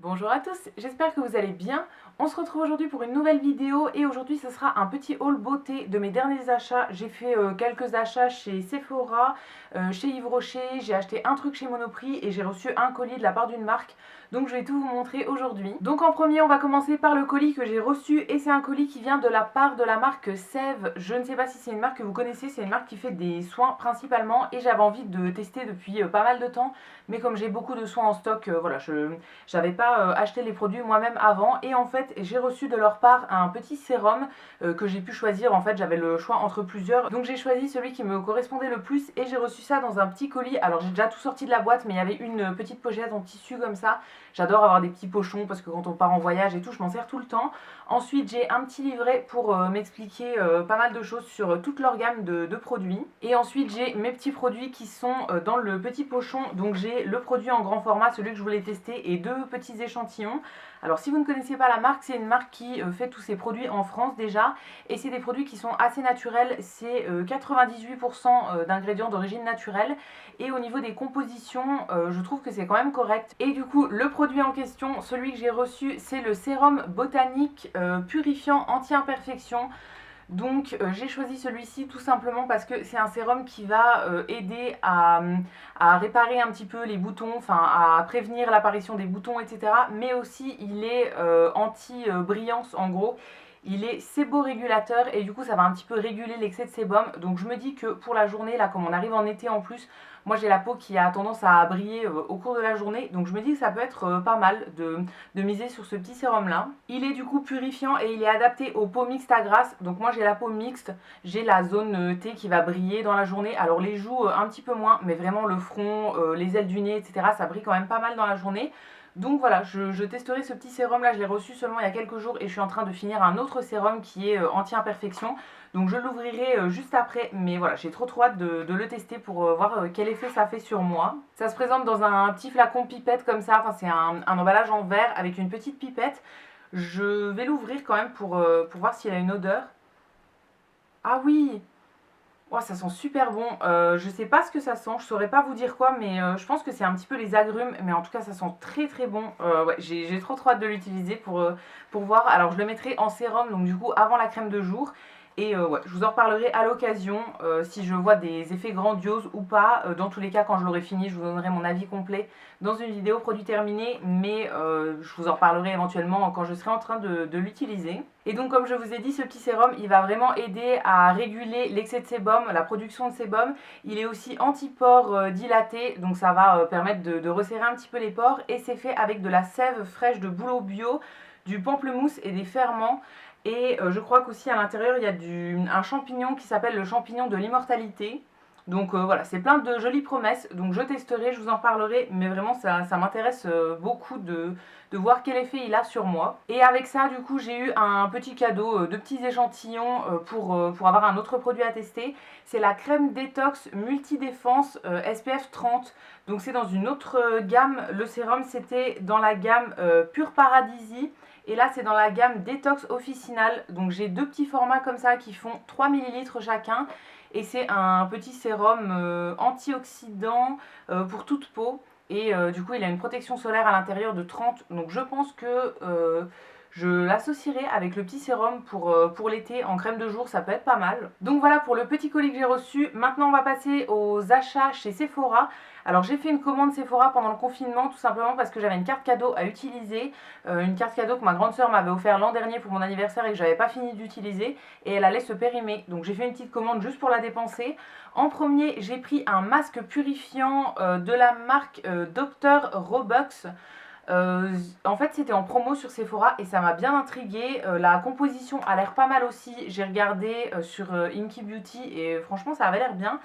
Bonjour à tous, j'espère que vous allez bien. On se retrouve aujourd'hui pour une nouvelle vidéo et aujourd'hui ce sera un petit haul beauté de mes derniers achats. J'ai fait quelques achats chez Sephora, chez Yves Rocher, j'ai acheté un truc chez Monoprix et j'ai reçu un colis de la part d'une marque. Donc je vais tout vous montrer aujourd'hui. Donc en premier on va commencer par le colis que j'ai reçu et c'est un colis qui vient de la part de la marque Sève. Je ne sais pas si c'est une marque que vous connaissez, c'est une marque qui fait des soins principalement et j'avais envie de tester depuis pas mal de temps. Mais comme j'ai beaucoup de soins en stock, voilà, je n'avais pas acheté les produits moi-même avant et en fait j'ai reçu de leur part un petit sérum que j'ai pu choisir. En fait j'avais le choix entre plusieurs, donc j'ai choisi celui qui me correspondait le plus et j'ai reçu ça dans un petit colis. Alors j'ai déjà tout sorti de la boîte mais il y avait une petite pochette en tissu comme ça. J'adore avoir des petits pochons parce que quand on part en voyage et tout je m'en sers tout le temps. Ensuite j'ai un petit livret pour m'expliquer pas mal de choses sur toute leur gamme de produits. Et ensuite j'ai mes petits produits qui sont dans le petit pochon. Donc j'ai le produit en grand format, celui que je voulais tester, et deux petits échantillons. Alors si vous ne connaissez pas la marque, c'est une marque qui fait tous ses produits en France déjà. Et c'est des produits qui sont assez naturels, c'est 98% d'ingrédients d'origine naturelle. Et au niveau des compositions, je trouve que c'est quand même correct. Et du coup, le produit en question, celui que j'ai reçu, c'est le sérum botanique purifiant anti-imperfection. Donc j'ai choisi celui-ci tout simplement parce que c'est un sérum qui va aider à réparer un petit peu les boutons, enfin à prévenir l'apparition des boutons, etc. Mais aussi il est anti-brillance en gros. Il est séborégulateur et du coup ça va un petit peu réguler l'excès de sébum. Donc je me dis que pour la journée, là comme on arrive en été en plus, moi j'ai la peau qui a tendance à briller au cours de la journée. Donc je me dis que ça peut être pas mal de miser sur ce petit sérum là. Il est du coup purifiant et il est adapté aux peaux mixtes à grasse. Donc moi j'ai la peau mixte, j'ai la zone T qui va briller dans la journée. Alors les joues un petit peu moins, mais vraiment le front, les ailes du nez, etc. ça brille quand même pas mal dans la journée. Donc voilà, je testerai ce petit sérum là, je l'ai reçu seulement il y a quelques jours et je suis en train de finir un autre sérum qui est anti-imperfection. Donc je l'ouvrirai juste après, mais voilà, j'ai trop hâte de le tester pour voir quel effet ça fait sur moi. Ça se présente dans un petit flacon pipette comme ça, enfin c'est un emballage en verre avec une petite pipette. Je vais l'ouvrir quand même pour voir s'il a une odeur. Ah oui! Oh, ça sent super bon. Je sais pas ce que ça sent, je saurais pas vous dire quoi, mais je pense que c'est un petit peu les agrumes, mais en tout cas ça sent très très bon. Ouais, j'ai trop hâte de l'utiliser pour voir. Alors je le mettrai en sérum, donc du coup avant la crème de jour. Et ouais, je vous en reparlerai à l'occasion si je vois des effets grandioses ou pas. Dans tous les cas, quand je l'aurai fini, je vous donnerai mon avis complet dans une vidéo produit terminé, mais je vous en reparlerai éventuellement quand je serai en train de l'utiliser. Et donc comme je vous ai dit, ce petit sérum, il va vraiment aider à réguler l'excès de sébum, la production de sébum. Il est aussi anti-pores dilaté, donc ça va permettre de resserrer un petit peu les pores. Et c'est fait avec de la sève fraîche de bouleau bio, du pamplemousse et des ferments. Et je crois qu'aussi à l'intérieur il y a un champignon qui s'appelle le champignon de l'immortalité. Donc voilà, c'est plein de jolies promesses, donc je testerai, je vous en parlerai, mais vraiment ça m'intéresse beaucoup de voir quel effet il a sur moi. Et avec ça du coup j'ai eu un petit cadeau, de petits échantillons pour avoir un autre produit à tester. C'est la crème détox multi-défense SPF 30. Donc c'est dans une autre gamme, le sérum c'était dans la gamme Pure Paradisi. Et là c'est dans la gamme Détox Officinal. Donc j'ai deux petits formats comme ça qui font 3 ml chacun. Et c'est un petit sérum antioxydant pour toute peau. Et du coup il a une protection solaire à l'intérieur de 30. Donc je pense que je l'associerai avec le petit sérum pour l'été en crème de jour, ça peut être pas mal. Donc voilà pour le petit colis que j'ai reçu. Maintenant on va passer aux achats chez Sephora. Alors j'ai fait une commande Sephora pendant le confinement tout simplement parce que j'avais une carte cadeau à utiliser. Une carte cadeau que ma grande soeur m'avait offert l'an dernier pour mon anniversaire et que j'avais pas fini d'utiliser. Et elle allait se périmer. Donc j'ai fait une petite commande juste pour la dépenser. En premier j'ai pris un masque purifiant de la marque Dr Robux. En fait c'était en promo sur Sephora et ça m'a bien intriguée. La composition a l'air pas mal aussi. J'ai regardé sur Inky Beauty et franchement ça avait l'air bien.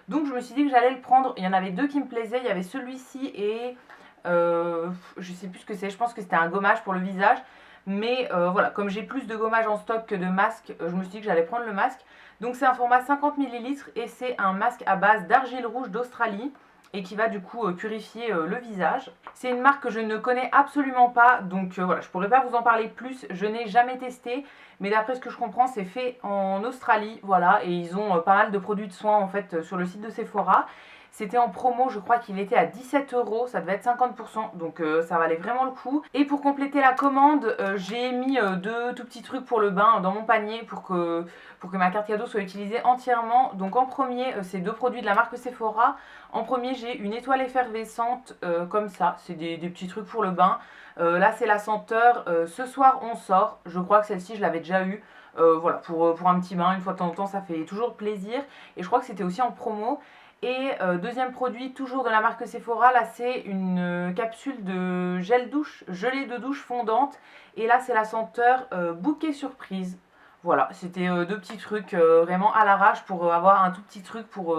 Donc je me suis dit que j'allais le prendre. Il y en avait deux qui me plaisaient. Il y avait celui-ci et je sais plus ce que c'est. Je pense que c'était un gommage pour le visage. Mais voilà, comme j'ai plus de gommage en stock que de masques, je me suis dit que j'allais prendre le masque. Donc c'est un format 50 ml et c'est un masque à base d'argile rouge d'Australie et qui va du coup purifier le visage. C'est une marque que je ne connais absolument pas, donc voilà, je pourrais pas vous en parler plus, je n'ai jamais testé, mais d'après ce que je comprends, c'est fait en Australie, voilà, et ils ont pas mal de produits de soins en fait sur le site de Sephora. C'était en promo, je crois qu'il était à 17 €, ça devait être 50%, donc ça valait vraiment le coup. Et pour compléter la commande, j'ai mis deux tout petits trucs pour le bain dans mon panier pour que ma carte cadeau soit utilisée entièrement. Donc en premier, c'est deux produits de la marque Sephora. En premier, j'ai une étoile effervescente comme ça, c'est des petits trucs pour le bain. Là, c'est la senteur Ce soir on sort. Je crois que celle-ci, je l'avais déjà eue. Voilà, pour un petit bain, une fois de temps en temps, ça fait toujours plaisir. Et je crois que c'était aussi en promo. Et deuxième produit, toujours de la marque Sephora, là c'est une capsule de gel douche, gelée de douche fondante. Et là c'est la senteur bouquet surprise. Voilà, c'était deux petits trucs vraiment à l'arrache pour avoir un tout petit truc pour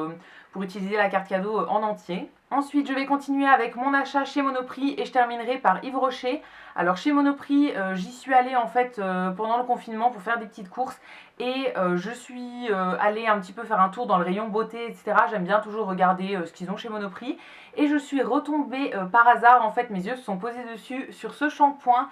utiliser la carte cadeau en entier. Ensuite, je vais continuer avec mon achat chez Monoprix et je terminerai par Yves Rocher. Alors chez Monoprix, j'y suis allée en fait pendant le confinement pour faire des petites courses et je suis allée un petit peu faire un tour dans le rayon beauté, etc. J'aime bien toujours regarder ce qu'ils ont chez Monoprix et je suis retombée par hasard, en fait mes yeux se sont posés dessus sur ce shampoing.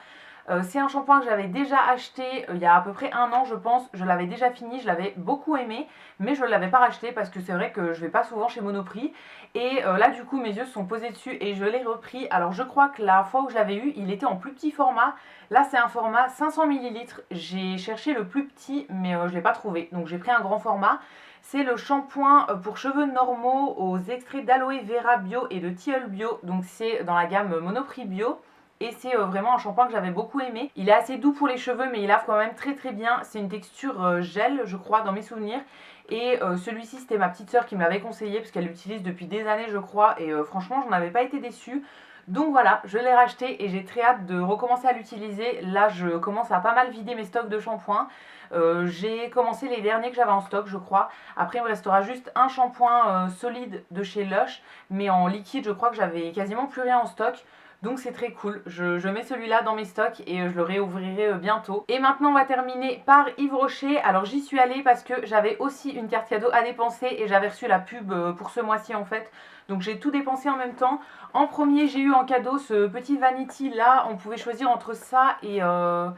C'est un shampoing que j'avais déjà acheté il y a à peu près un an je pense, je l'avais déjà fini, je l'avais beaucoup aimé, mais je ne l'avais pas racheté parce que c'est vrai que je vais pas souvent chez Monoprix. Et là du coup mes yeux se sont posés dessus et je l'ai repris. Alors je crois que la fois où je l'avais eu, il était en plus petit format. Là c'est un format 500 ml, j'ai cherché le plus petit mais je ne l'ai pas trouvé, donc j'ai pris un grand format. C'est le shampoing pour cheveux normaux aux extraits d'aloe vera bio et de tilleul bio, donc c'est dans la gamme Monoprix bio. Et c'est vraiment un shampoing que j'avais beaucoup aimé. Il est assez doux pour les cheveux mais il lave quand même très très bien. C'est une texture gel je crois dans mes souvenirs. Et celui-ci c'était ma petite soeur qui me l'avait conseillé parce qu'elle l'utilise depuis des années je crois. Et franchement j'en avais pas été déçue. Donc voilà, je l'ai racheté et j'ai très hâte de recommencer à l'utiliser. Là je commence à pas mal vider mes stocks de shampoing. J'ai commencé les derniers que j'avais en stock je crois. Après il me restera juste un shampoing solide de chez Lush. Mais en liquide je crois que j'avais quasiment plus rien en stock. Donc c'est très cool, je mets celui-là dans mes stocks et je le réouvrirai bientôt. Et maintenant on va terminer par Yves Rocher. Alors j'y suis allée parce que j'avais aussi une carte cadeau à dépenser et j'avais reçu la pub pour ce mois-ci en fait. Donc j'ai tout dépensé en même temps. En premier j'ai eu en cadeau ce petit vanity là, on pouvait choisir entre ça et un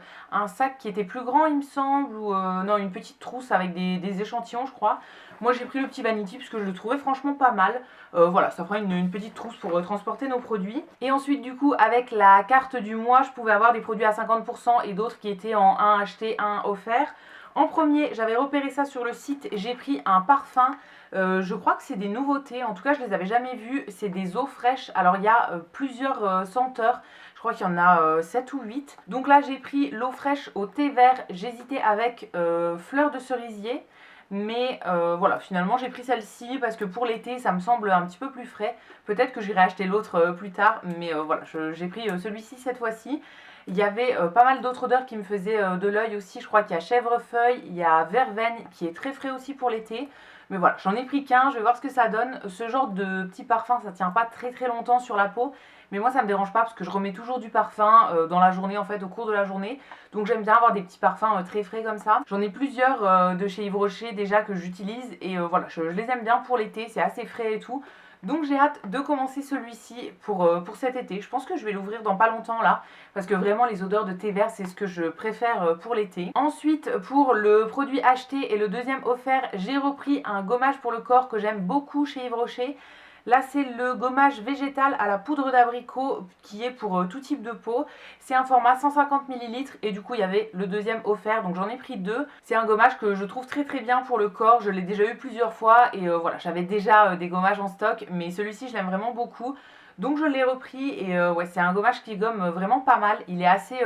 sac qui était plus grand il me semble. Ou non, une petite trousse avec des échantillons je crois. Moi j'ai pris le petit vanity parce que je le trouvais franchement pas mal. Voilà, ça fera une petite trousse pour transporter nos produits. Et ensuite du coup avec la carte du mois je pouvais avoir des produits à 50% et d'autres qui étaient en 1 acheté, 1 offert. En premier j'avais repéré ça sur le site, j'ai pris un parfum. Je crois que c'est des nouveautés, en tout cas je les avais jamais vus. C'est des eaux fraîches, alors il y a plusieurs senteurs. Je crois qu'il y en a 7 ou 8. Donc là j'ai pris l'eau fraîche au thé vert. J'hésitais avec fleur de cerisier. Mais voilà, finalement j'ai pris celle-ci parce que pour l'été ça me semble un petit peu plus frais. Peut-être que j'irai acheter l'autre plus tard, mais voilà, j'ai pris celui-ci cette fois-ci. Il y avait pas mal d'autres odeurs qui me faisaient de l'œil aussi. Je crois qu'il y a chèvrefeuille, il y a verveine qui est très frais aussi pour l'été. Mais voilà, j'en ai pris qu'un, je vais voir ce que ça donne. Ce genre de petit parfum, ça tient pas très très longtemps sur la peau. Mais moi ça me dérange pas parce que je remets toujours du parfum dans la journée en fait, au cours de la journée. Donc j'aime bien avoir des petits parfums très frais comme ça. J'en ai plusieurs de chez Yves Rocher déjà que j'utilise. Et voilà, je les aime bien pour l'été, c'est assez frais et tout. Donc j'ai hâte de commencer celui-ci pour cet été. Je pense que je vais l'ouvrir dans pas longtemps là. Parce que vraiment les odeurs de thé vert c'est ce que je préfère pour l'été. Ensuite pour le produit acheté et le deuxième offert, j'ai repris un gommage pour le corps que j'aime beaucoup chez Yves Rocher. Là c'est le gommage végétal à la poudre d'abricot qui est pour tout type de peau. C'est un format 150 ml et du coup il y avait le deuxième offert, donc j'en ai pris deux. C'est un gommage que je trouve très très bien pour le corps, je l'ai déjà eu plusieurs fois et voilà, j'avais déjà des gommages en stock, mais celui-ci je l'aime vraiment beaucoup. Donc je l'ai repris et ouais, c'est un gommage qui gomme vraiment pas mal. Il est assez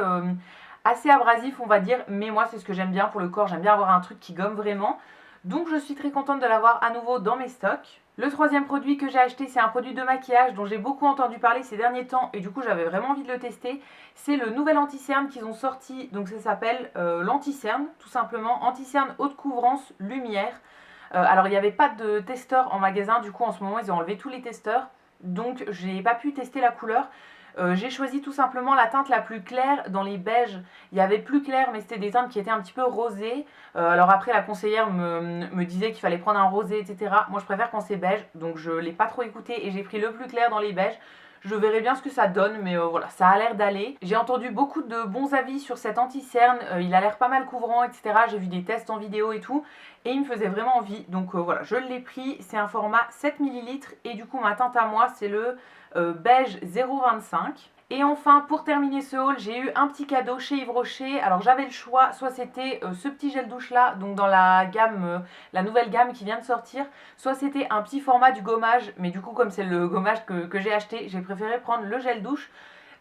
abrasif on va dire, mais moi c'est ce que j'aime bien pour le corps, j'aime bien avoir un truc qui gomme vraiment. Donc je suis très contente de l'avoir à nouveau dans mes stocks. Le troisième produit que j'ai acheté, c'est un produit de maquillage dont j'ai beaucoup entendu parler ces derniers temps et du coup j'avais vraiment envie de le tester. C'est le nouvel anti-cerne qu'ils ont sorti, donc ça s'appelle l'anti-cerne, tout simplement, anti-cerne haute couvrance lumière. Alors il n'y avait pas de testeur en magasin, du coup en ce moment ils ont enlevé tous les testeurs, donc j'ai pas pu tester la couleur. J'ai choisi tout simplement la teinte la plus claire dans les beiges. Il y avait plus clair mais c'était des teintes qui étaient un petit peu rosées. Alors après la conseillère me disait qu'il fallait prendre un rosé etc. Moi je préfère quand c'est beige, donc je l'ai pas trop écouté et j'ai pris le plus clair dans les beiges. Je verrai bien ce que ça donne, mais voilà, ça a l'air d'aller. J'ai entendu beaucoup de bons avis sur cet anti-cerne, il a l'air pas mal couvrant, etc. J'ai vu des tests en vidéo et tout, et il me faisait vraiment envie. Donc voilà, je l'ai pris, c'est un format 7 ml, et du coup ma teinte à moi c'est le beige 0,25. Et enfin, pour terminer ce haul, j'ai eu un petit cadeau chez Yves Rocher. Alors j'avais le choix, soit c'était ce petit gel douche là, donc dans la gamme, la nouvelle gamme qui vient de sortir, soit c'était un petit format du gommage, mais du coup comme c'est le gommage que j'ai acheté, j'ai préféré prendre le gel douche.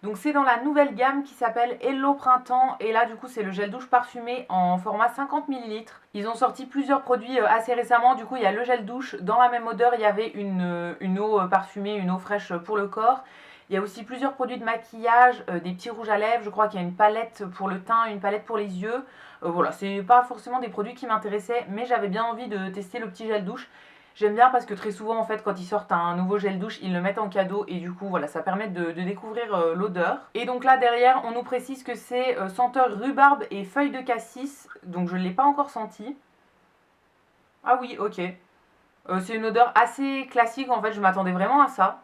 Donc c'est dans la nouvelle gamme qui s'appelle Hello Printemps, et là du coup c'est le gel douche parfumé en format 50 ml. Ils ont sorti plusieurs produits assez récemment, du coup il y a le gel douche, dans la même odeur il y avait une eau parfumée, une eau fraîche pour le corps. Il y a aussi plusieurs produits de maquillage, des petits rouges à lèvres, je crois qu'il y a une palette pour le teint, une palette pour les yeux. Voilà, c'est pas forcément des produits qui m'intéressaient, mais j'avais bien envie de tester le petit gel douche. J'aime bien parce que très souvent en fait quand ils sortent un nouveau gel douche, ils le mettent en cadeau et du coup voilà, ça permet de découvrir l'odeur. Et donc là derrière on nous précise que c'est senteur rhubarbe et feuille de cassis, donc je ne l'ai pas encore senti. Ah oui, ok. C'est une odeur assez classique en fait, je m'attendais vraiment à ça.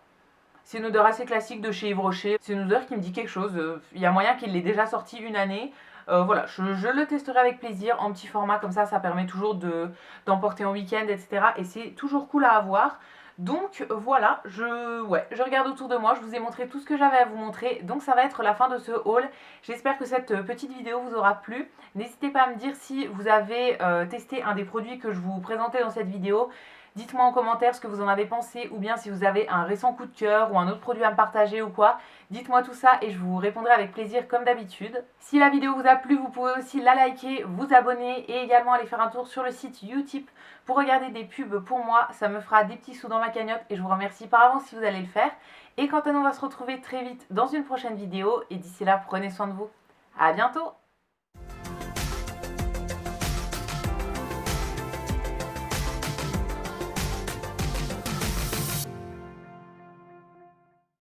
C'est une odeur assez classique de chez Yves Rocher. C'est une odeur qui me dit quelque chose. Il y a moyen qu'il l'ait déjà sorti une année. Voilà, je le testerai avec plaisir en petit format, comme ça permet toujours d'emporter en week-end, etc. Et c'est toujours cool à avoir. Donc voilà, je regarde autour de moi, je vous ai montré tout ce que j'avais à vous montrer, donc ça va être la fin de ce haul. J'espère que cette petite vidéo vous aura plu. N'hésitez pas à me dire si vous avez testé un des produits que je vous présentais dans cette vidéo. Dites-moi en commentaire ce que vous en avez pensé, ou bien si vous avez un récent coup de cœur ou un autre produit à me partager ou quoi. Dites-moi tout ça et je vous répondrai avec plaisir comme d'habitude. Si la vidéo vous a plu, vous pouvez aussi la liker, vous abonner et également aller faire un tour sur le site Utip pour regarder des pubs pour moi. Ça me fera des petits sous dans ma cagnotte et je vous remercie par avance si vous allez le faire. Et quant à nous, on va se retrouver très vite dans une prochaine vidéo et d'ici là, prenez soin de vous. À bientôt!